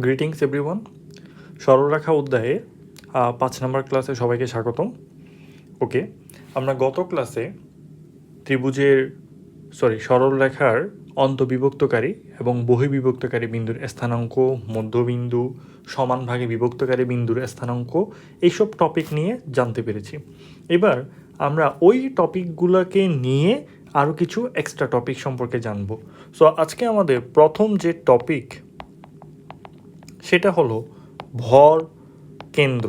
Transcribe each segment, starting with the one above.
Greetings everyone. সরলরেখা অধ্যায়ে 5 নম্বর ক্লাসে সবাইকে স্বাগতম। ওকে, আমরা গত ক্লাসে সরলরেখার অন্তবিভক্তকারী এবং বহিবিভক্তকারী বিন্দুর স্থানাঙ্ক, মধ্যবিন্দু, সমান ভাগে বিভক্তকারী বিন্দুর স্থানাঙ্ক এইসব টপিক নিয়ে জানতে পেরেছি। এবার আমরা ওই টপিকগুলোকে নিয়ে আরও কিছু এক্সট্রা টপিক সম্পর্কে জানব। সো আজকে আমাদের প্রথম যে টপিক সেটা হলো ভর কেন্দ্র।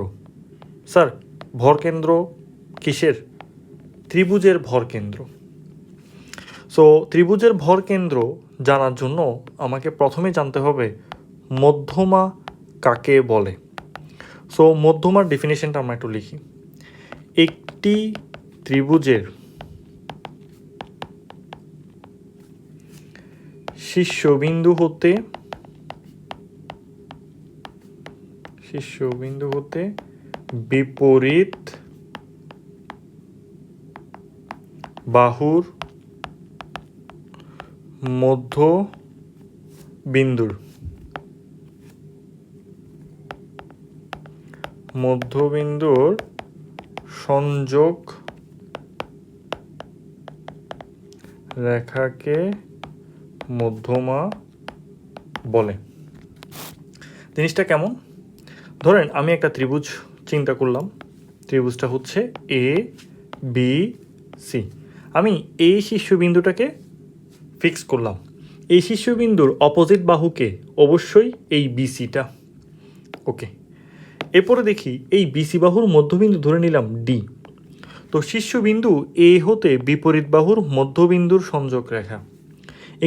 স্যার, ভর কেন্দ্র কিসের? ত্রিভুজের ভর কেন্দ্র। সো ত্রিভুজের ভর কেন্দ্র জানার জন্য আমাকে প্রথমে জানতে হবে মধ্যমা কাকে বলে। সো মধ্যমার ডেফিনেশনটা আমরা একটু লিখি। একটি ত্রিভুজের শীর্ষবিন্দু হতে বিপরীত বাহুর মধ্যবিন্দুর সংযোগ রেখাকে মধ্যমা বলে। জিনিসটা কেমন? ধরেন আমি একটা ত্রিভুজ চিন্তা করলাম। ত্রিভুজটা হচ্ছে এ বি সি। আমি এই শীর্ষবিন্দুটাকে ফিক্স করলাম। এই শীর্ষবিন্দুর অপোজিট বাহুকে অবশ্যই এই বিসিটা। ওকে, এরপরে দেখি এই বিসি বাহুর মধ্যবিন্দু ধরে নিলাম ডি। তো শীর্ষবিন্দু এ হতে বিপরীত বাহুর মধ্যবিন্দুর সংযোগ রেখা।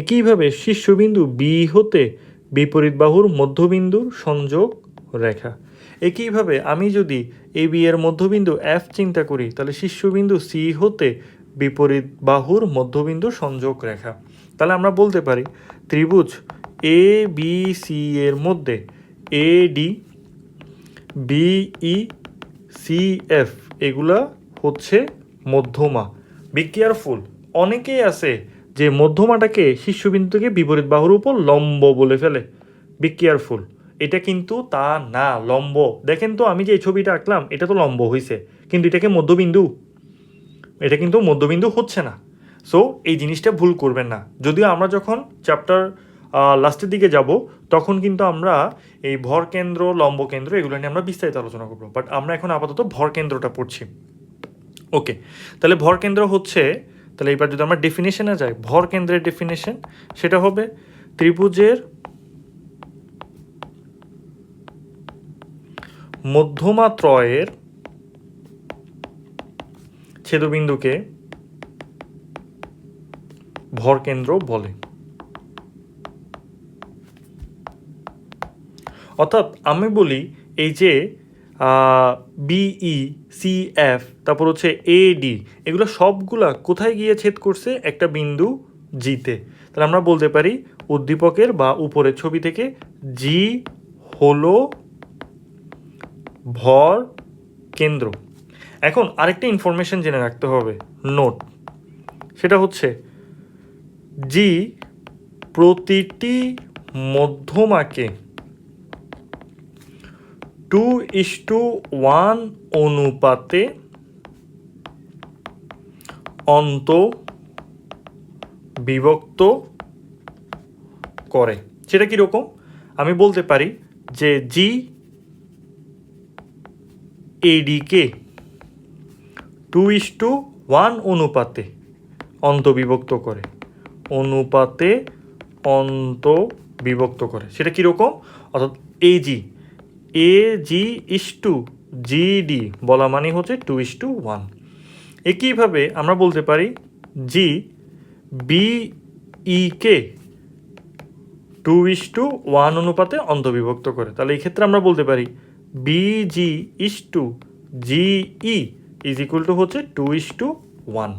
একইভাবে শীর্ষবিন্দু বি হতে বিপরীত বাহুর মধ্যবিন্দুর সংযোগ রেখা। একইভাবে আমি যদি এ বি এর মধ্যবিন্দু এফ চিন্তা করি, তাহলে শীর্ষবিন্দু সি হতে বিপরীত বাহুর মধ্যবিন্দুর সংযোগ রেখা। তাহলে আমরা বলতে পারি ত্রিভুজ এ বি সি এর মধ্যে A D B E C F এগুলা হচ্ছে মধ্যমা। বি কেয়ারফুল, অনেকেই আছে যে মধ্যমাটাকে শীর্ষবিন্দু থেকে বিপরীত বাহুর উপর লম্ব বলে ফেলে। বি কেয়ারফুল, এটা কিন্তু তা না। লম্ব দেখেন তো, আমি যে এই ছবিটা আঁকলাম এটা তো লম্ব হয়েছে, কিন্তু এটা কিন্তু মধ্যবিন্দু হচ্ছে না। সো এই জিনিসটা ভুল করবেন না। যদিও আমরা যখন চ্যাপ্টার লাস্টের দিকে যাব তখন কিন্তু আমরা এই ভর কেন্দ্র, লম্ব কেন্দ্র এগুলো নিয়ে আমরা বিস্তারিত আলোচনা করবো, বাট আমরা এখন আপাতত ভর কেন্দ্রটা পড়ছি। ওকে, তাহলে ভর কেন্দ্র হচ্ছে, তাহলে এবার যদি আমরা ডেফিনেশনে যাই, ভর কেন্দ্রের ডেফিনেশন সেটা হবে ত্রিভুজের মধ্যমা ত্রয়ের ছেদবিন্দুকে ভর কেন্দ্র বলে। অর্থাৎ আমি বলি এই যে বিই সি এফ, তারপর হচ্ছে এ ডি, এগুলো সবগুলা কোথায় গিয়ে ছেদ করছে? একটা বিন্দু জিতে। তাহলে আমরা বলতে পারি উদ্দীপকের বা উপরের ছবি থেকে জি হলো ভর কেন্দ্র। এখন আরেকটা ইনফরমেশন জেনে রাখতে হবে, নোট, সেটা হচ্ছে জি প্রতিটি মধ্যমাকে 2:1 অনুপাতে বিভক্ত করে। সেটা কীরকম? আমি বলতে পারি যে জি এডিকে 2:1 অনুপাতে বিভক্ত করে। সেটা কীরকম? অর্থাৎ এ জি ইস্টু জিডি বলা মানে হচ্ছে 2:1। একইভাবে আমরা বলতে পারি জি বিইকে 2:1 অনুপাতে অন্তবিভক্ত করে। তাহলে এই ক্ষেত্রে আমরা বলতে পারি BG is to GE is equal to হচ্ছে 2:1।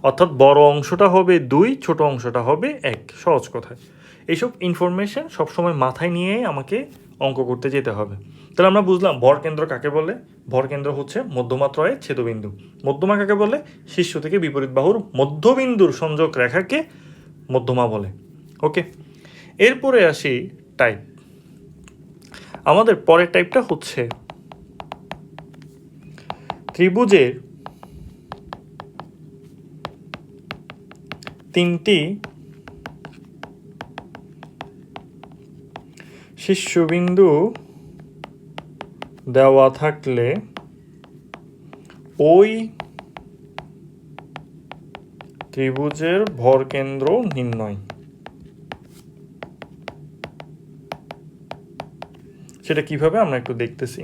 অর্থাৎ বড় অংশটা হবে 2, ছোট অংশটা হবে 1। সহজ কথায় এইসব ইনফরমেশন সবসময় মাথায় নিয়ে আমাকে অঙ্ক করতে যেতে হবে। তাহলে আমরা বুঝলাম ভর কেন্দ্র কাকে বলে। ভর কেন্দ্র হচ্ছে মধ্যমা ত্রয়ের ছেদবিন্দু। মধ্যমা কাকে বলে? শীর্ষ থেকে বিপরীত বাহুর মধ্যবিন্দুর সংযোগ রেখাকে মধ্যমা বলে। ওকে, এরপরে আসি টাইপ। আমাদের পরের টাইপটা হচ্ছে ত্রিভুজের তিনটি শীর্ষবিন্দু দেওয়া থাকলে ওই ত্রিভুজের ভরকেন্দ্র নির্ণয়। সেটা কিভাবে আমরা একটু দেখতেছি।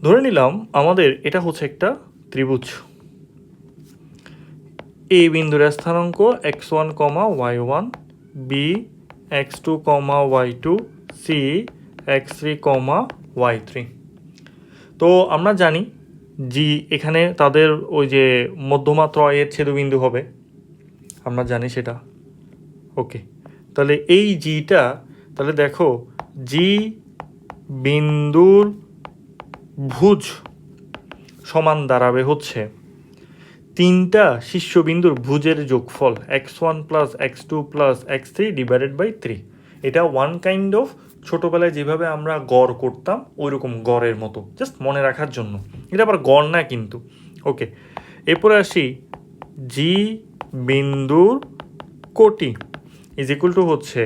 ধরে নিলাম আমাদের এটা হচ্ছে একটা ত্রিভুজ। এ বিন্দুর স্থানাঙ্ক x1, y1, b x2, y2, c x3, y3। তো আমরা জানি জি এখানে তাদের ওই যে মধ্যমা ত্রয়ের ছেদবিন্দু হবে, আমরা জানি সেটা। ওকে, তাহলে এই জিটা, তাহলে দেখো জি বিন্দুর ভুজ সমান দাঁড়াবে হচ্ছে তিনটা শীর্ষবিন্দুর ভুজের যোগফল x1 plus x2 plus x3 divided by 3। এটা ওয়ান কাইন্ড অফ ছোটোবেলায় যেভাবে আমরা গড় করতাম ওই রকম গড়ের মতো, জাস্ট মনে রাখার জন্য। এটা আবার গড় না কিন্তু। ওকে, এরপরে আসি জি বিন্দুর কোটি ইজ ইকুয়াল টু হচ্ছে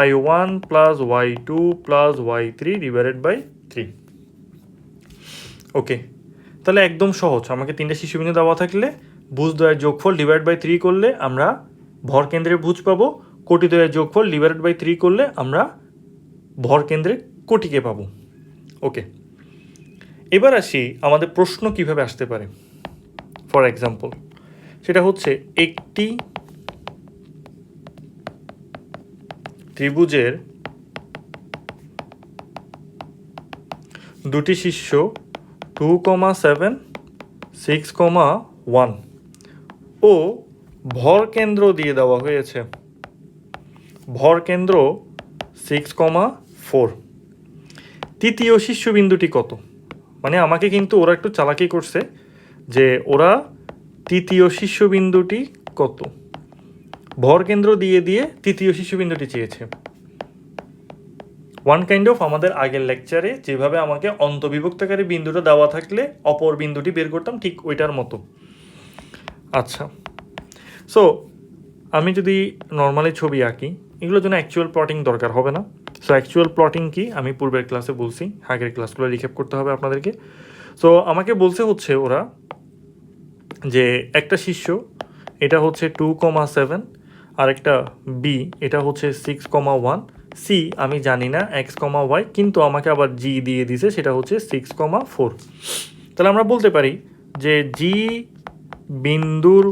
y1 plus y2 plus y3 divided by 3। Okay, তাহলে একদম সহজ। আমাকে তিনটা শীর্ষবিন্দু দেওয়া থাকলে ভুজদ্বয়ের যোগফল ডিভাইড বাই 3 করলে আমরা ভরকেন্দ্রের ভুজ পাবো, কোটিদ্বয়ের যোগফল ডিভাইডেড বাই 3 করলে আমরা ভরকেন্দ্রের কোটিকে পাবো। ওকে, এবার আসি আমাদের প্রশ্ন কিভাবে আসতে পারে। ফর এক্সাম্পল, সেটা হচ্ছে একটি ত্রিভুজের দুটি শীর্ষ 2, 7, 6, 1 ও ভরকেন্দ্র দিয়ে দেওয়া হয়েছে। ভরকেন্দ্র 6, 4। তৃতীয় শীর্ষবিন্দুটি কত? মানে আমাকে কিন্তু ওরা একটু চালাকি করছে যে ওরা তৃতীয় শীর্ষবিন্দুটি কত, ভরকেন্দ্র দিয়ে দিয়ে তৃতীয় শীর্ষবিন্দুটি চেয়েছে। ওয়ান কাইন্ড অফ আমাদের আগের লেকচারে যেভাবে আমাকে অন্তবিভক্তকারী বিন্দুটা দেওয়া থাকলে অপর বিন্দুটি বের করতাম, ঠিক ওইটার মতো। আচ্ছা, সো আমি যদি নর্মালি ছবি আঁকি, এগুলোর জন্য অ্যাকচুয়াল প্লটিং দরকার হবে না। সো অ্যাকচুয়াল প্লটিং কি আমি পূর্বের ক্লাসে বলছি, আগের ক্লাসগুলো রিক্যাপ করতে হবে আপনাদেরকে। সো আমাকে বলছে হচ্ছে ওরা যে একটা শীর্ষ এটা হচ্ছে 2, 7, আর একটা বি এটা হচ্ছে 6, 1, সি আমি জানি না x, y, কিন্তু আমাকে আবার জি দিয়ে দিছে, সেটা হচ্ছে 6, 4। তাহলে আমরা বলতে পারি যে জি বিন্দুর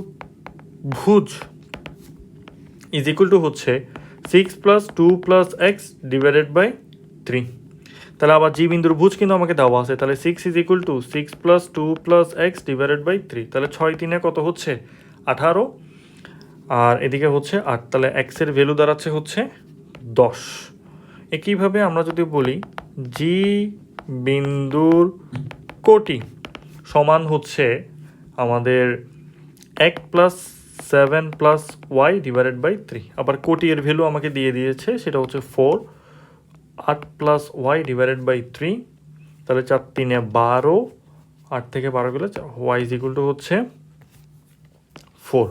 ভুজ ইজ ইকুয়াল টু হচ্ছে 6 plus 2 plus x divided by 3। তাহলে আবার জি বিন্দুর ভুজ কিন্তু আমাকে দেওয়া আছে, তাহলে 6 is equal to 6 plus 2 plus x divided by 3। তাহলে 6 3 কত হচ্ছে 18, আর এদিকে হচ্ছে 8। তাহলে এক্সের ভ্যালু দাঁড়াচ্ছে হচ্ছে 10। একইভাবে আমরা যদি বলি জি বিন্দুর কোটি সমান হচ্ছে আমাদের 1 plus 7 plus y divided by 3। আবার কোটি এর ভ্যালু আমাকে দিয়ে দিয়েছে, সেটা হচ্ছে 4, 8 প্লাস ওয়াই ডিভাইডেড বাই 3। তাহলে 4 3 12, 8 থেকে 12 গেলে ওয়াই ইজ ইকুয়াল টু হচ্ছে 4।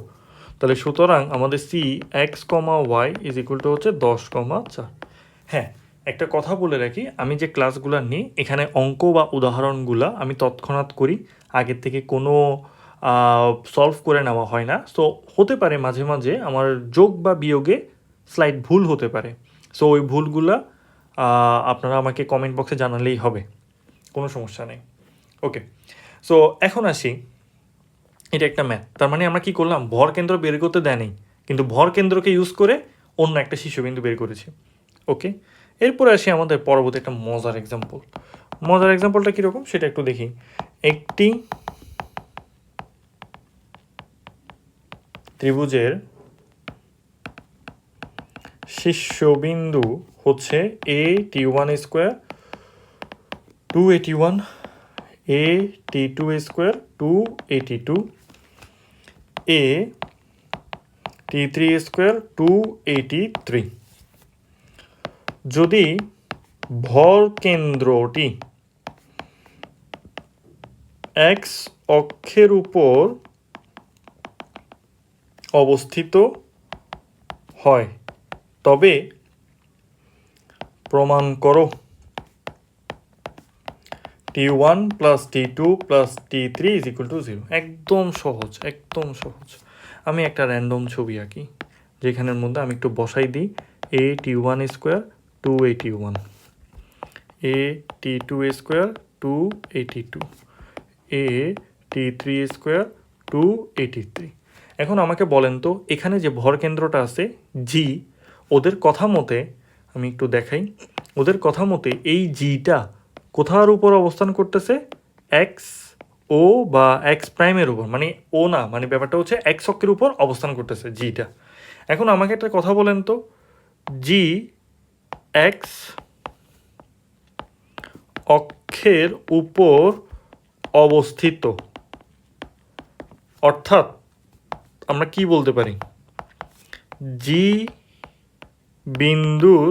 তাহলে সুতরাং আমাদের C x, y is equal to হচ্ছে 10, 4। হ্যাঁ, একটা কথা বলে রাখি, আমি যে ক্লাসগুলো নিই এখানে অঙ্ক বা উদাহরণগুলো আমি তৎক্ষণাৎ করি, আগের থেকে কোনো সলভ করে নেওয়া হয় না। সো হতে পারে মাঝে মাঝে আমার যোগ বা বিয়োগে স্লাইড ভুল হতে পারে। সো ওই ভুলগুলা আপনারা আমাকে কমেন্ট বক্সে জানালেই হবে, কোনো সমস্যা নেই। ওকে, সো এখন আসি, এটা একটা ম্যাথ। তার মানে আমরা কি করলাম, ভর কেন্দ্র বের করতে দেয়নি, কিন্তু ভর কেন্দ্রকে ইউজ করে অন্য একটা শীর্ষবিন্দু বের করেছি। ওকে, এরপরে আসি আমাদের পরবর্তী একটা মজার এক্সাম্পল। মজার এক্সাম্পলটা কীরকম সেটা একটু দেখি। একটি ত্রিভুজের শীর্ষবিন্দু হচ্ছে AT1 square, 281, AT2 square, 282, AT3 square, 283। যদি ভর কেন্দ্রটি এক্স অক্ষের উপর অবস্থিত হয় তবে প্রমাণ করো T1 plus T2 plus T3 is equal two 0। একদম সহজ, একদম সহজ। আমি একটা র্যান্ডম ছবি আঁকি যেখানের মধ্যে আমি একটু বসাই দিই a T1 square 2 a T1, a T2 square 2 a T2, a T3 square 2 a T3। এখন আমাকে বলেন তো এখানে যে ভর কেন্দ্রটা আছে জি, ওদের কথা মতে আমি একটু দেখাই, ওদের কথা মতে এই জিটা কোথার উপর অবস্থান করতেছে? এক্স ও বা এক্স প্রাইমের উপর, মানে ও না, মানে ব্যাপারটা হচ্ছে এক্স অক্ষের উপর অবস্থান করতেছে জিটা। এখন আমাকে একটা কথা বলেন তো, জি এক্স অক্ষের উপর অবস্থিত, অর্থাৎ আমরা কি বলতে পারি? জি বিন্দুর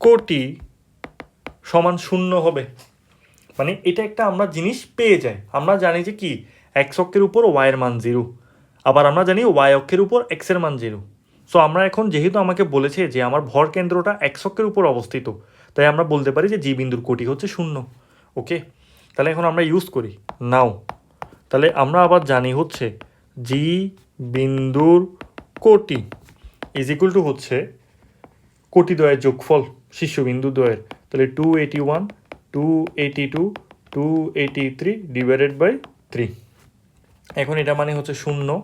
কোটি সমান 0 হবে। মানে এটা একটা আমরা জিনিস পেয়ে যাই, আমরা জানি যে কি এক্স অক্ষের উপর ওয়াইয়ের মান 0, আবার আমরা জানি ওয়াই অক্ষের উপর এক্সের মান 0। সো আমরা এখন যেহেতু আমাকে বলেছে যে আমার ভর কেন্দ্রটা এক্স অক্ষের উপর অবস্থিত, তাই আমরা বলতে পারি যে জি বিন্দুর কোটি হচ্ছে 0। ওকে, তাহলে এখন আমরা ইউজ করি নাও। তাহলে আমরা আবার জানি হচ্ছে জি বিন্দুর কোটি ইজ ইকুয়াল টু হচ্ছে কোটি দ্বয়ের যোগফল শীর্ষবিন্দু দ্বয়ের। তাহলে 281 282 283 ডিভাইডেড বাই 3। এখন এটা মানে হচ্ছে 0,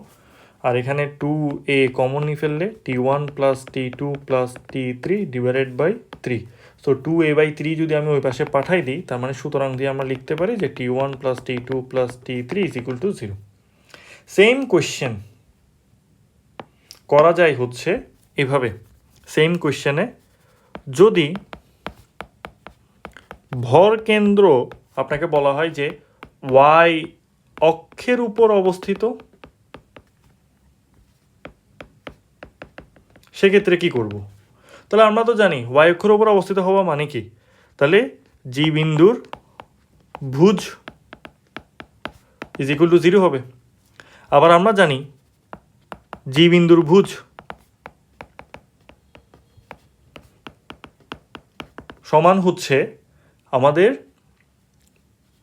আর এখানে 2a কমন নিয়ে ফেললে T1 plus T2 plus T3 divided by 3। So 2a/3 যদি আমি ওই পাশে পাঠাই দিই, তার মানে সুতরাং দিয়ে আমরা লিখতে পারি যে T1 plus T2 plus T3 is equal two 0। Same question করা যায় হচ্ছে এভাবে। সেম কোয়েশ্চেনে যদি ভর কেন্দ্র আপনাকে বলা হয় যে ওয়াই অক্ষের উপর অবস্থিত, সেক্ষেত্রে কি করব? তাহলে আমরা তো জানি ওয়াই অক্ষের উপর অবস্থিত হওয়া মানে কি, তাহলে জি বিন্দুর ভুজ ইজ ইকুয়াল টু 0 হবে। আবার আমরা জানি জি বিন্দুর ভুজ সমান হচ্ছে আমাদের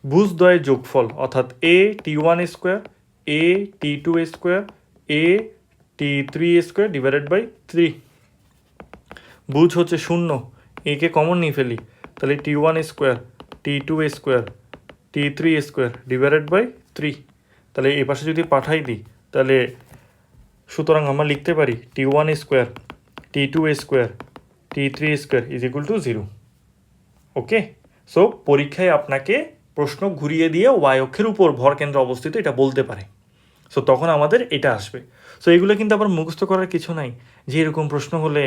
ভুজদ্বয়ের যোগফল, অর্থাৎ a T1 square a T2 square a T3 square divided by 3। ভুজ হচ্ছে 0, একে কমন নিয়ে ফেলি, তাহলে T1 square T2 square T3 square divided by 3। তাহলে এই পাশে যদি পাঠাই দিই, তাহলে সুতরাং আমরা লিখতে পারি T1 square T2 square T3 square is equal two 0। Okay, so পরীক্ষায় আপনাকে প্রশ্ন ঘুরিয়ে দিয়ে ওয়াই অক্ষের উপর ভর কেন্দ্র অবস্থিত এটা বলতে পারে। সো তখন আমাদের এটা আসবে। সো এগুলো কিন্তু আবার মুখস্থ করার কিছু নাই যে এরকম প্রশ্ন হলে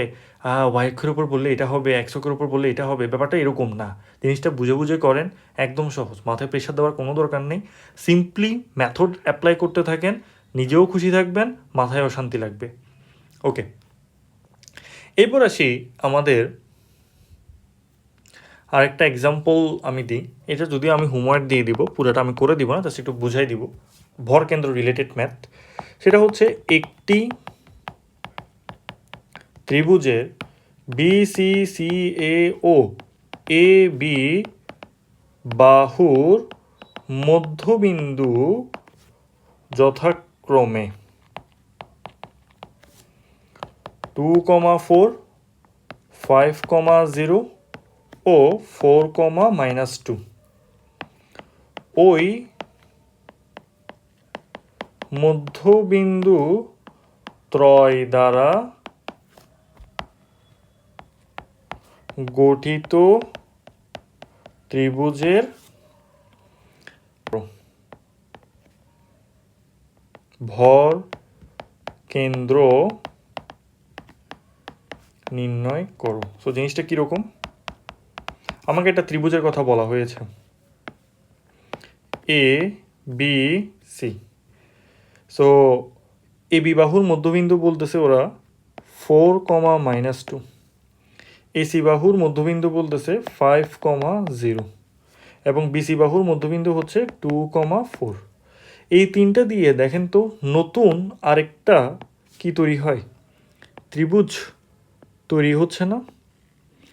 ওয়াই অক্ষের উপর বললে এটা হবে, এক্স অক্ষের উপর বললে এটা হবে, ব্যাপারটা এরকম না। জিনিসটা বুঝে বুঝে করেন, একদম সহজ, মাথায় প্রেশার দেওয়ার কোনো দরকার নেই। সিম্পলি মেথড অ্যাপ্লাই করতে থাকেন, নিজেও খুশি থাকবেন, মাথায় অশান্তি লাগবে। ওকে, এরপর আসি আমাদের আরেকটা এক্সাম্পল আমি দিই। এটা যদি আমি হোমওয়ার্ক দিয়ে দিব, পুরোটা আমি করে দিব না, জাস্ট একটু বুঝাই দিব, ভর কেন্দ্র রিলেটেড ম্যাথ। সেটা হচ্ছে একটি ত্রিভুজের BCCAO এ বি বাহুর মধ্যবিন্দু যথাক্রমে 2,4 5,0 ও 4,-2 ওই মধ্যবিন্দু ত্রয় দ্বারা গঠিত ত্রিভুজের ভর কেন্দ্র নির্ণয় করো। সো জিনিসটা কীরকম? আমাকে একটা ত্রিভুজের কথা বলা হয়েছে A B C. So A B বাহুর মধ্যবিন্দু বলতেছে ওরা 4,-2। এসি বাহুর মধ্যবিন্দু বলতেছে 5,0 এবং বিসি বাহুর মধ্যবিন্দু হচ্ছে 2,4। এই তিনটা দিয়ে দেখেন তো নতুন আরেকটা কি তৈরি হয়, ত্রিভুজ তৈরি হচ্ছে না?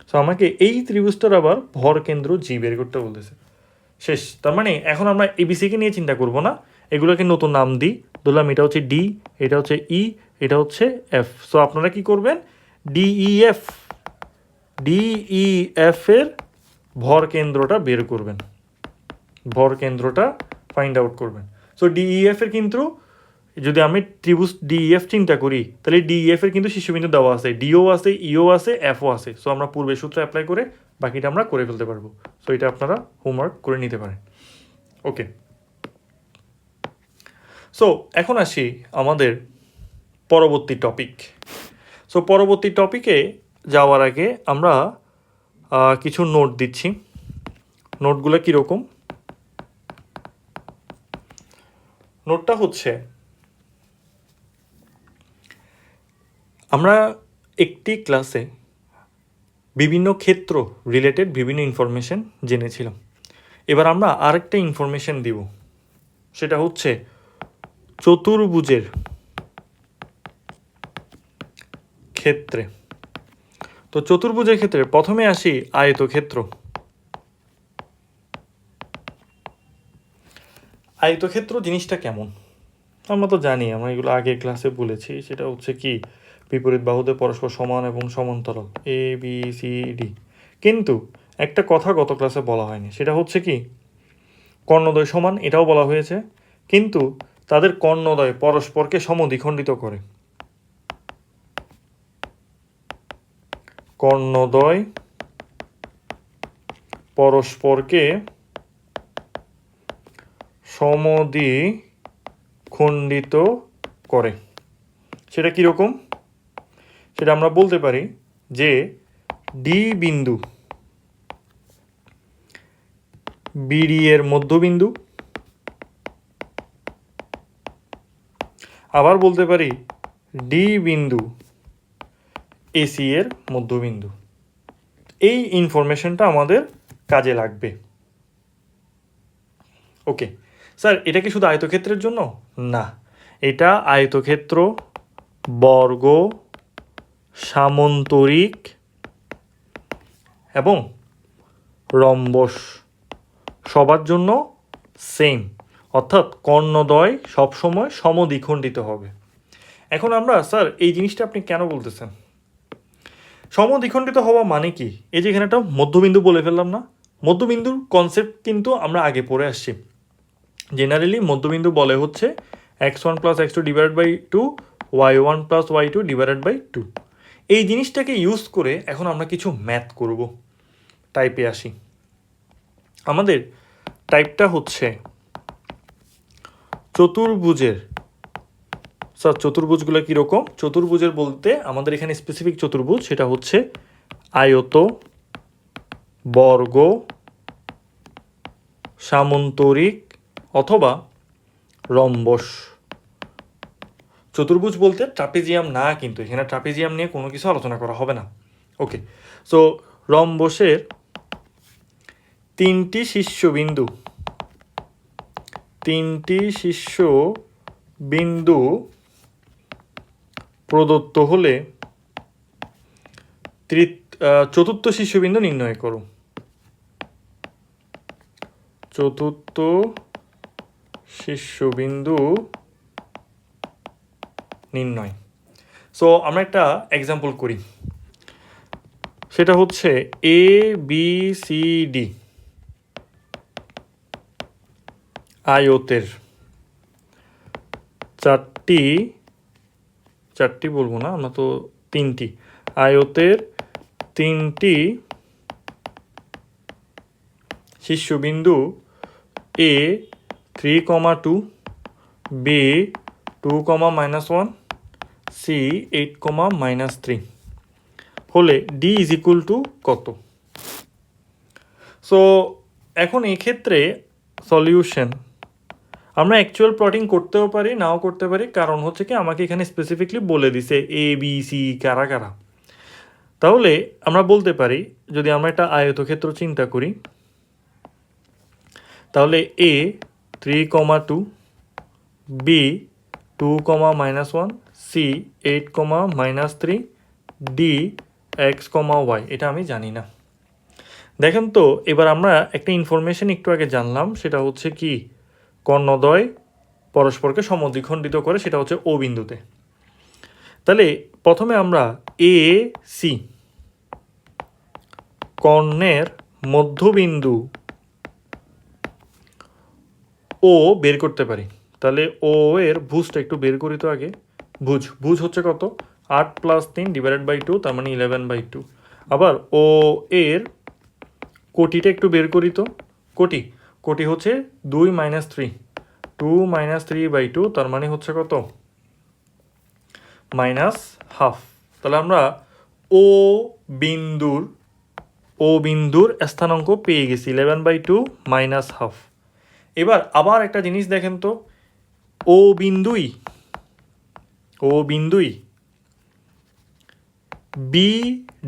সো আমাকে এই ত্রিভুজটার আবার ভর কেন্দ্র জি বের করতে বলতেছে। শেষ। তার মানে এখন আমরা এবিসিকে নিয়ে চিন্তা করব না, এগুলোকে নতুন নাম দিই, ধরলাম এটা হচ্ছে ডি, এটা হচ্ছে ই, এটা হচ্ছে এফ। সো আপনারা কি করবেন, ডিইএফ ডিইএফ এর ভর কেন্দ্রটা বের করবেন, ভর কেন্দ্রটা ফাইন্ড আউট করবেন। সো ডিইএফ এর কিন্তু যদি আমি ত্রিভুজ ডিইএফ চিন্তা করি তাহলে ডিইএফ এর কিন্তু শীর্ষবিন্দু দেওয়া আছে, ডিও আছে, ইও আছে, এফও আছে। সো আমরা পূর্বের সূত্র অ্যাপ্লাই করে বাকিটা আমরা করে ফেলতে পারবো। সো এটা আপনারা হোমওয়ার্ক করে নিতে পারেন। ওকে, সো এখন আসি আমাদের পরবর্তী টপিক। সো পরবর্তী টপিকে যাওয়ার আগে আমরা কিছু নোট দিচ্ছি। নোটগুলো কীরকম? নোটটা হচ্ছে, আমরা একটি ক্লাসে বিভিন্ন ক্ষেত্র রিলেটেড বিভিন্ন ইনফরমেশন জেনেছিলাম। এবার আমরা আরেকটা ইনফরমেশন দিব, সেটা হচ্ছে চতুর্ভুজের ক্ষেত্রে। তো চতুর্ভুজের ক্ষেত্রে প্রথমে আসি আয়তক্ষেত্র। আয়তক্ষেত্র জিনিসটা কেমন আমরা তো জানি, আমরা এগুলো আগের ক্লাসে বলেছি। সেটা হচ্ছে কি, বিপরীত বাহুদের পরস্পর সমান এবং সমান্তরাল, এ বি সি ডি। কিন্তু একটা কথা গত ক্লাসে বলা হয়নি, সেটা হচ্ছে কি, কর্ণদ্বয় সমান, এটাও বলা হয়েছে, কিন্তু তাদের কর্ণদ্বয় পরস্পরকে সমদ্বিখণ্ডিত করে। কর্ণদ্বয় পরস্পরকে সমদ্বিখণ্ডিত করে। সেটা কীরকম? সেটা আমরা বলতে পারি যে ডি বিন্দু বিডি এর মধ্যবিন্দু, আবার বলতে পারি ডি বিন্দু এসি এর মধ্যবিন্দু। এই ইনফরমেশনটা আমাদের কাজে লাগবে। ওকে স্যার, এটা কি শুধু আয়তক্ষেত্রের জন্য? না, এটা আয়তক্ষেত্র, বর্গ, সামন্তরিক এবং রম্বস সবার জন্য সেম, অর্থাৎ কর্ণদ্বয় সবসময় সমদ্বিখণ্ডিত হবে। এখন আমরা, স্যার এই জিনিসটা আপনি কেন বলতেছেন? সমদ্বিখণ্ডিত হওয়া মানে কি? এই যে এখানে একটা মধ্যবিন্দু বলে ফেললাম না, মধ্যবিন্দুর কনসেপ্ট কিন্তু আমরা আগে পড়ে আসছি। জেনারেলি মধ্যবিন্দু বলে হচ্ছে x1 plus x2 divided by 2, y1 plus y2 divided by 2। এই জিনিসটাকে ইউজ করে এখন আমরা কিছু ম্যাথ করব। টাইপে আসি, আমাদের টাইপটা হচ্ছে চতুর্ভুজের। স্যার চতুর্ভুজগুলো কীরকম? চতুর্ভুজের বলতে আমাদের এখানে স্পেসিফিক চতুর্ভুজ, সেটা হচ্ছে আয়ত, বর্গ, সামন্তরিক অথবা রম্বস। চতুর্ভুজ বলতে ট্রাপিজিয়াম না, কিন্তু এখানে ট্রাপিজিয়াম নিয়ে কোনো কিছু আলোচনা করা হবে না। ওকে, সো রম্বসের তিনটি শীর্ষবিন্দু প্রদত্ত হলে চতুর্থ শীর্ষবিন্দু নির্ণয় করো। চতুর্থ শীর্ষবিন্দু নির্ণয়। সো আমরা একটা এক্সাম্পল করি, সেটা হচ্ছে এ বি সি ডি আয়তের চারটি বলবো না আমরা, তো তিনটি আয়তের তিনটি শীর্ষবিন্দু এ 3,2, বি 2,-1, সি 8,-3 হলে ডি ইজ ইকুয়াল টু কত? সো এখন এই ক্ষেত্রে সলিউশন আমরা অ্যাকচুয়াল প্লটিং করতেও পারি, নাও করতে পারি। কারণ হচ্ছে কি, আমাকে এখানে স্পেসিফিকলি বলে দিছে এ বি সি কারা কারা। তাহলে আমরা বলতে পারি, যদি আমরা একটা আয়তক্ষেত্র চিন্তা করি, তাহলে এ 3,2, বি 2,-1, সি 8,-3, ডি x,y। এটা আমি জানি না। দেখেন তো, এবার আমরা একটা ইনফরমেশন একটু আগে জানলাম, সেটা হচ্ছে কি, কর্ণদ্বয় পরস্পরকে সমদ্বিখণ্ডিত করে, সেটা হচ্ছে ও বিন্দুতে। তাহলে প্রথমে আমরা এ সি কর্ণের মধ্যবিন্দু ও বের করতে পারি। তাহলে ও এর ভুজটা একটু বের করি তো আগে। ভুজ হচ্ছে কত? 8 + 3 / 2, তার মানে 11/2। আবার ও এর কোটিটা একটু বের করি তো। কোটি হচ্ছে 2 - 3, 2 - 3/2, তার মানে হচ্ছে কত? -½ তাহলে আমরা ও বিন্দুর স্থানাঙ্ক পেয়ে গেছি 11/2 -½ এবার আবার একটা জিনিস দেখেন তো, ও বিন্দুই বি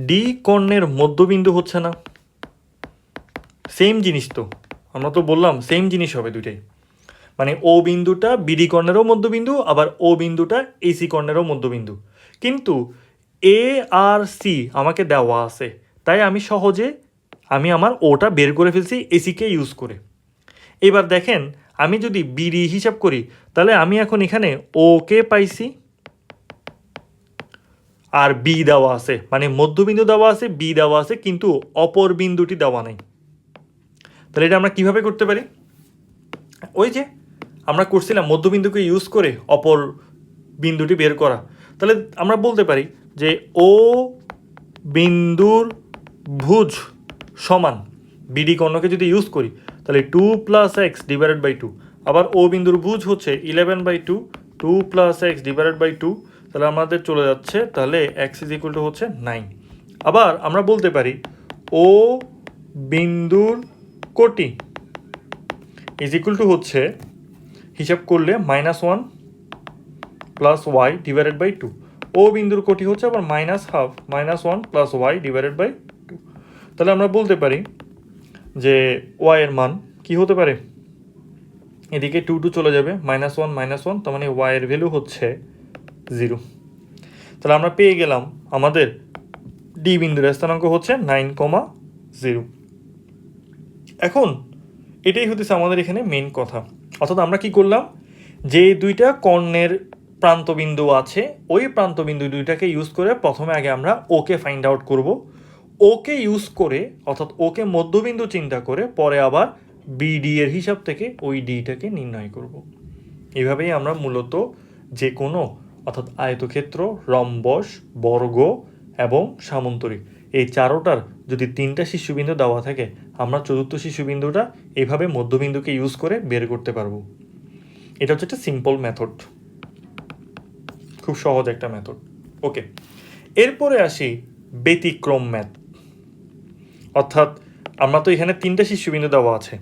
ডি কর্ণের মধ্যবিন্দু হচ্ছে না? সেম জিনিস তো, আমরা তো বললাম সেম জিনিস হবে দুইটাই। মানে ও বিন্দুটা বিডি কর্ণেরও মধ্যবিন্দু, আবার ও বিন্দুটা এসি কর্ণেরও মধ্যবিন্দু। কিন্তু এ আর সি আমাকে দেওয়া আছে, তাই আমি সহজে আমার ওটা বের করে ফেলছি এসিকে ইউজ করে। এবার দেখেন, আমি যদি বিডি হিসাব করি, তাহলে আমি এখন এখানে ওকে পাইছি আর বি দেওয়া আছে, মানে মধ্যবিন্দু দেওয়া আছে, বি দেওয়া আছে, কিন্তু অপর বিন্দুটি দেওয়া নাই। তাহলে এটা আমরা কিভাবে করতে পারি? ওই যে আমরা করছিলাম মধ্যবিন্দুকে ইউজ করে অপর বিন্দুটি বের করা। তাহলে আমরা বলতে পারি যে ও বিন্দুর ভুজ সমান বিডি কর্ণকে যদি ইউজ করি, তাহলে 2 + x / 2। আবার ও বিন্দুর ভুজ হচ্ছে 11/2, 2 + x / 2, তাহলে আমাদের চলে যাচ্ছে, তাহলে x = হচ্ছে 9। আবার আমরা বলতে পারি ও বিন্দুর কোটি হচ্ছে, হিসাব করলে -1 + y / 2। ও বিন্দুর কোটি হচ্ছে আবার -½ -1 + y / 2। তাহলে আমরা বলতে পারি যে y এর মান কি হতে পারে? এদিকে 2 চলে যাবে, -1 -1, তার মানে y এর ভ্যালু হচ্ছে 0। তাহলে আমরা পেয়ে গেলাম আমাদের ডি বিন্দুর স্থানাঙ্ক হচ্ছে 9,0। এখন এটাই হতেছে আমাদের এখানে মেইন কথা। অর্থাৎ আমরা কি করলাম, যে দুইটা কর্ণের প্রান্তবিন্দু আছে, ওই প্রান্তবিন্দু দুইটাকে ইউজ করে প্রথমে আগে আমরা ওকে ফাইন্ড আউট করব। ওকে ইউজ করে, অর্থাৎ ওকে মধ্যবিন্দু চিন্তা করে, পরে আবার বিডি এর হিসাব থেকে ওই ডিটাকে নির্ণয় করব। এভাবেই আমরা মূলত যে কোনো, অর্থাৎ আয়তক্ষেত্র, রম্বস, বর্গ এবং সামন্তরিক, এই চারোটার যদি 3টা শীর্ষবিন্দু দেওয়া থাকে, আমরা চতুর্থ শীর্ষবিন্দুটা এভাবে মধ্যবিন্দুকে ইউজ করে বের করতে পারবো। এটা হচ্ছে একটা সিম্পল মেথড, খুব সহজ একটা মেথড। ওকে, এরপরে আসি ব্যতিক্রম ম্যাথ। অর্থাৎ আমরা তো এখানে 3টা শীর্ষবিন্দু দেওয়া আছে,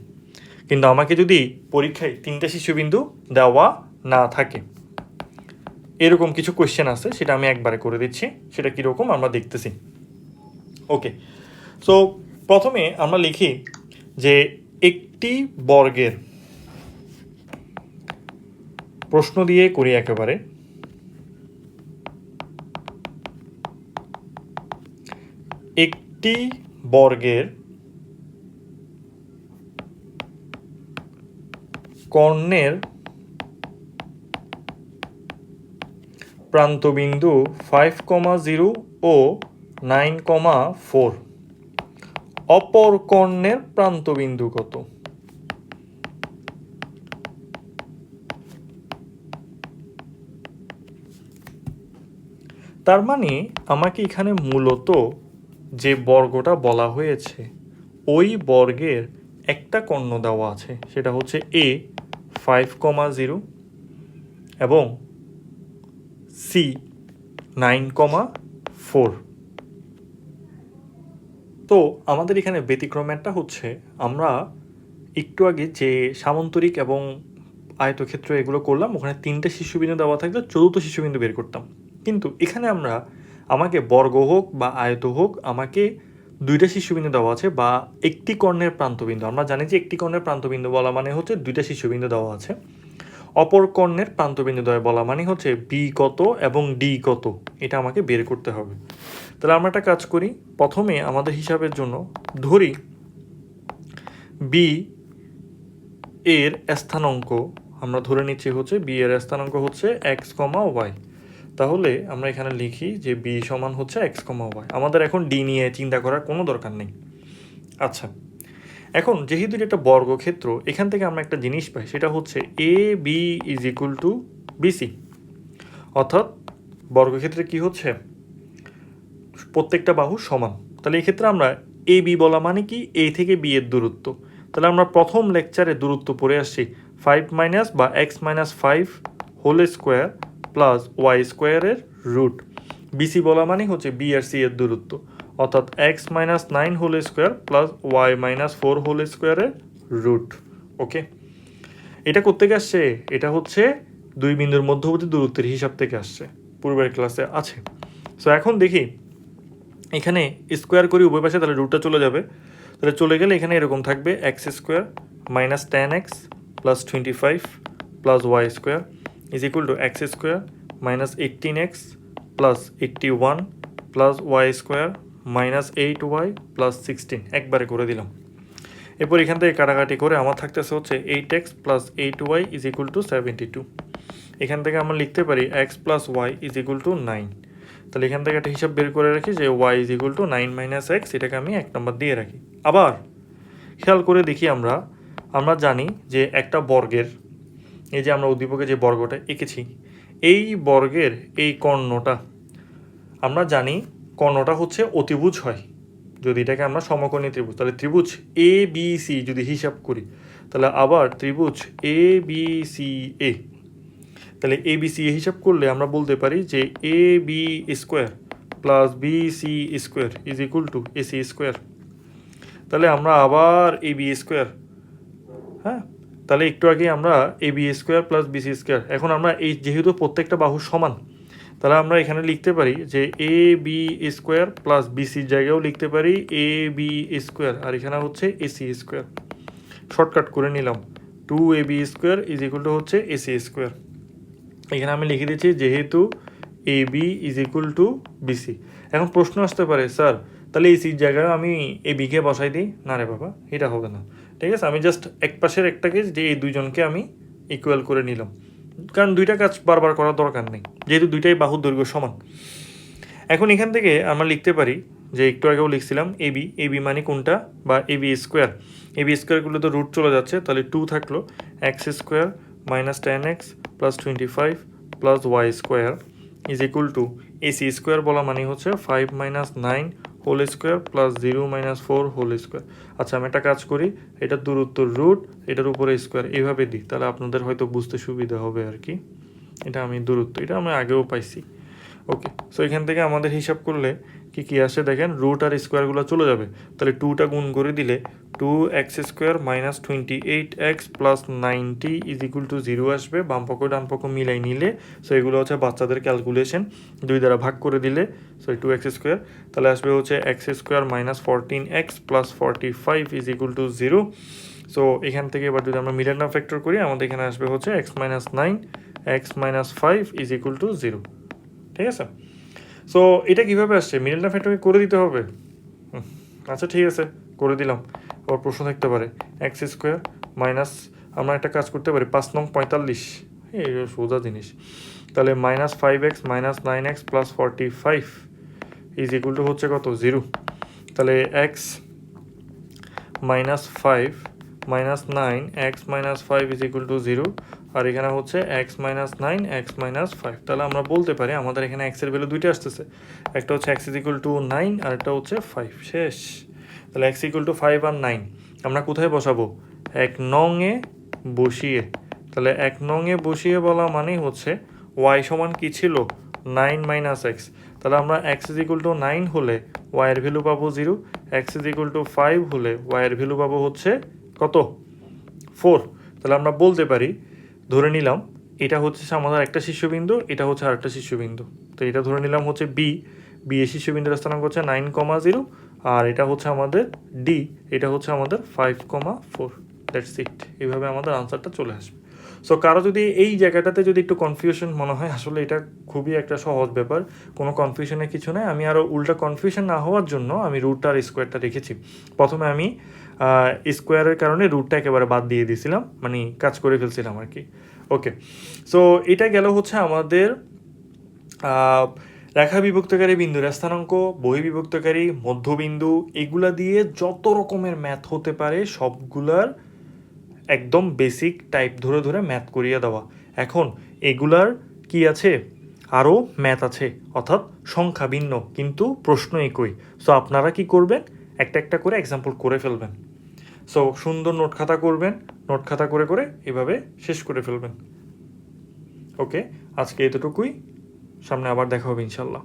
কিন্তু আমাকে যদি পরীক্ষায় 3টা শীর্ষবিন্দু দেওয়া না থাকে, এরকম কিছু কোয়েশ্চেন আছে, সেটা আমি একবারে করে দিচ্ছি, সেটা কীরকম আমরা দেখতেছি। ওকে, সো প্রথমে আমরা লিখি যে একটি বর্গের, প্রশ্ন দিয়ে করি একেবারে, একটি বর্গের কর্ণের প্রান্তবিন্দু 5,0 ও 9,4, অপর কর্ণের প্রান্তবিন্দু কত? তার মানে আমাকে এখানে মূলত যে বর্গটা বলা হয়েছে, ওই বর্গের একটা কর্ণ দেওয়া আছে, সেটা হচ্ছে এ 5,0 এবং সি 9,4। তো আমাদের এখানে ব্যতিক্রমটা হচ্ছে, আমরা একটু আগে যে সামন্তরিক এবং আয়তক্ষেত্র এগুলো করলাম, ওখানে 3টে শীর্ষবিন্দু দেওয়া থাকলে চতুর্থ শীর্ষবিন্দু বের করতাম। কিন্তু এখানে আমরা আমাকে বর্গ হোক বা আয়ত হোক, আমাকে দুইটা শীর্ষবিন্দু দেওয়া আছে বা একটি কর্ণের প্রান্তবিন্দু, আমরা জানি যে একটি কর্ণের প্রান্তবিন্দু বলা মানে হচ্ছে দুইটা শীর্ষবিন্দু দেওয়া আছে, অপর কর্ণের প্রান্তবিন্দু দ্বয় বলা মানে হচ্ছে বি কত এবং ডি কত, এটা আমাকে বের করতে হবে। তাহলে আমরা একটা কাজ করি, প্রথমে আমাদের হিসাবের জন্য ধরি বি এর স্থানাঙ্ক আমরা ধরে নিচ্ছি হচ্ছে বি এর স্থানাঙ্ক হচ্ছে এক্স কমা ওয়াই। তাহলে আমরা এখানে লিখি যে বি সমান হচ্ছে এক্স কমা ওয়াই। আমাদের এখন ডি নিয়ে চিন্তা করার কোনো দরকার নেই। আচ্ছা, এখন যেহেতু এটা একটা বর্গক্ষেত্র, এখান থেকে আমরা একটা জিনিস পাই, সেটা হচ্ছে A B is equal to BC. অর্থাৎ বর্গক্ষেত্রে কি হচ্ছে, প্রত্যেকটা বাহু সমান। তাহলে এই ক্ষেত্রে আমরা এ বি বলা মানে কি, এ থেকে বি এর দূরত্ব। তাহলে আমরা প্রথম লেকচারে দূরত্ব পড়ে আসছি 5 মাইনাস বা x minus 5 whole square plus y স্কোয়ারের রুট। বিসি বলা মানে হচ্ছে বি আর সি এর দূরত্ব, অর্থাৎ x minus 9 whole square plus y minus 4 whole স্কোয়ারের রুট। ওকে, এটা কোত্থেকে আসছে, এটা হচ্ছে দুই বিন্দুর মধ্যবর্তী দূরত্বের হিসাব থেকে আসছে, পূর্বের ক্লাসে আছে। সো এখন দেখি এখানে স্কোয়ার করি উভয় পাশে, তাহলে রুটটা চলে যাবে। তাহলে চলে গেলে এখানে এরকম থাকবে x square minus 10x plus 25 plus y square is equal to x square minus 18x plus 81 plus y square minus 8y plus 16, একবারে করে দিলাম। এরপর এখান থেকে কাটাকাটি করে আমার থাকতেছে হচ্ছে 8x plus 8y is equal two 72। এখান থেকে আমরা লিখতে পারি x plus y is equal to 9। তাহলে এখান থেকে একটা হিসাব বের করে রাখি যে y is equal to 9 minus x, এটাকে আমি 1 নম্বর দিয়ে রাখি। আবার খেয়াল করে দেখি আমরা জানি যে একটা বর্গের, এই যে আমরা উদ্দীপকে যে বর্গটা এঁকেছি, এই বর্গের এই কর্ণটা আমরা জানি কর্ণটা হচ্ছে অতিভুজ হয় যদি এটাকে আমরা সমকোণী ত্রিভুজ। তাহলে ত্রিভুজ এ বি সি যদি হিসাব করি, তাহলে আবার ত্রিভুজ এ বি সি এ, তাহলে এ বি সি এ হিসাব করলে আমরা বলতে পারি যে A B square plus B C square is equal to A C square. তাহলে আমরা আবার এ বি স্কোয়ার, হ্যাঁ, তাহলে একটু আগে আমরা A B square plus B C square, এখন আমরা এই যেহেতু প্রত্যেকটা বাহু সমান, তাহলে আমরা এখানে লিখতে পারি যে এ বি স্কোয়ার প্লাস বিসির জায়গায়ও লিখতে পারি এ বি স্কোয়ার, আর এখানে হচ্ছে এসি স্কোয়ার। শর্টকাট করে নিলাম, 2ab square is equal to হচ্ছে এসি স্কোয়ার। এখানে আমি লিখে দিচ্ছি যেহেতু A B is equal to BC. এখন প্রশ্ন আসতে পারে, স্যার তাহলে এসির জায়গায় আমি এ বিকে বসাই দিই? না রে বাবা, এটা হবে না। ঠিক আছে, আমি জাস্ট এক পাশের একটাকে যে এই দুইজনকে আমি ইকুয়াল করে নিলাম, কারণ দুইটা কাজ বারবার করার দরকার নেই, যেহেতু দুইটাই বাহুর দৈর্ঘ্য সমান। এখন এখান থেকে আমরা লিখতে পারি যে একটু আগেও লিখছিলাম এ বি মানে কোনটা, বা এ বি স্কোয়ারগুলো তো রুট চলে যাচ্ছে, তাহলে 2 থাকলো x square minus 10x plus 25 plus y square is equal to AC square বলা মানে হচ্ছে 5 minus 9 whole square plus 0 minus 4 whole square. আচ্ছা, আমি একটা কাজ করি, এটার দূরত্ব রুট, এটার উপরে স্কোয়ার, এইভাবে দিই, তাহলে আপনাদের হয়তো বুঝতে সুবিধা হবে আর কি। এটা আমি দূরত্ব, এটা আমি আগেও পাইছি। ওকে, সো এখান থেকে আমাদের হিসাব করলে কি আসে দেখেন, রুট আর স্কোয়ারগুলো চলে যাবে, তাহলে 2টা গুণ করে দিলে 2x square minus 28x plus 90 is equal two 0 আসবে। বাম পক্ষ ডান পক্ষ মিলাই নিলে, সো এগুলো হচ্ছে বাচ্চাদের ক্যালকুলেশন, 2 দ্বারা ভাগ করে দিলে সো 2x স্কোয়ার, তাহলে আসবে হচ্ছে x square minus 14x plus 45 is equal two 0। So এখান থেকে এবার যদি আমরা মিডল টার্ম ফ্যাক্টর করি, আমাদের এখানে আসবে হচ্ছে x minus 9 x minus 5 is equal two 0। ঠিক আছে, সো এটা কীভাবে আসছে, মিডল টার্ম ফ্যাক্টরকে করে দিতে হবে। আচ্ছা ঠিক আছে, করে দিলাম। আবার প্রশ্ন থাকতে পারে এক্স স্কোয়ার মাইনাস, আমরা একটা কাজ করতে পারি 5 নং 45, এই সোজা জিনিস, তাহলে minus 5x minus 9x plus 45 is equal to হচ্ছে কত, 0। তাহলে x minus 5 minus 9 x minus 5 is equal two 0, আর এখানে হচ্ছে এক্স মাইনাস 9 এক্স মাইনাস 5। তাহলে আমরা বলতে পারি আমাদের এখানে এক্সের ভ্যালু দুইটা আসতেছে, একটা হচ্ছে এক্স ইজ ইকুয়াল টু 9 আর একটা হচ্ছে 5। শেষ। তাহলে এক্স ইকুয়াল টু 5 আর 9 আমরা কোথায় বসাবো, 1 নংয়ে বসিয়ে। তাহলে 1 নংয়ে বসিয়ে বলা মানে হচ্ছে ওয়াই সমান কী ছিল, 9 মাইনাস এক্স। তাহলে আমরা এক্স ইজ ইকুয়াল টু 9 হলে ওয়াইয়ের ভ্যালু পাবো 0, এক্স ইজ ইকুয়াল টু 5 হলে ওয়াইয়ের ভ্যালু পাবো হচ্ছে কত, 4। তাহলে আমরা বলতে পারি, ধরে নিলাম এটা হচ্ছে আমাদের একটা শীর্ষবিন্দু, এটা হচ্ছে আরেকটা শীর্ষবিন্দু, তো এটা ধরে নিলাম হচ্ছে বি, বিএ শীর্ষবিন্দুর স্থানাঙ্ক হচ্ছে 9,0, আর এটা হচ্ছে আমাদের ডি, এটা হচ্ছে আমাদের 5,4। That's it. এইভাবে আমাদের আনসারটা চলে আসবে। সো কারো যদি এই জায়গাটাতে যদি একটু কনফিউশন মনে হয়, আসলে এটা খুবই একটা সহজ ব্যাপার, কোনো কনফিউশনের কিছু নেই। আমি আরও উল্টা কনফিউশন না হওয়ার জন্য আমি রুট আর স্কোয়ারটা রেখেছি। প্রথমে আমি স্কোয়ারের কারণে রুটটা একেবারে বাদ দিয়ে দিয়েছিলাম, মানে কাজ করে ফেলছিলাম আর কি। ওকে, সো এটা গেল হচ্ছে আমাদের রেখা বিভক্তকারী বিন্দুর স্থানাঙ্ক, বহির্বিভক্তকারী, মধ্যবিন্দু, এগুলা দিয়ে যত রকমের ম্যাথ হতে পারে সবগুলার একদম বেসিক টাইপ ধরে ধরে ম্যাথ করিয়ে দেওয়া। এখন এগুলার কি আছে, আরও ম্যাথ আছে, অর্থাৎ সংখ্যা ভিন্ন কিন্তু প্রশ্ন একই। সো আপনারা কি করবেন, একটা একটা করে এক্সাম্পল করে ফেলবেন। সো সুন্দর নোট খাতা করবেন, নোট খাতা করে করে এভাবে শেষ করে ফেলবেন। ওকে, আজকে এতটুকুই, সামনে আবার দেখা হবে ইনশাল্লাহ।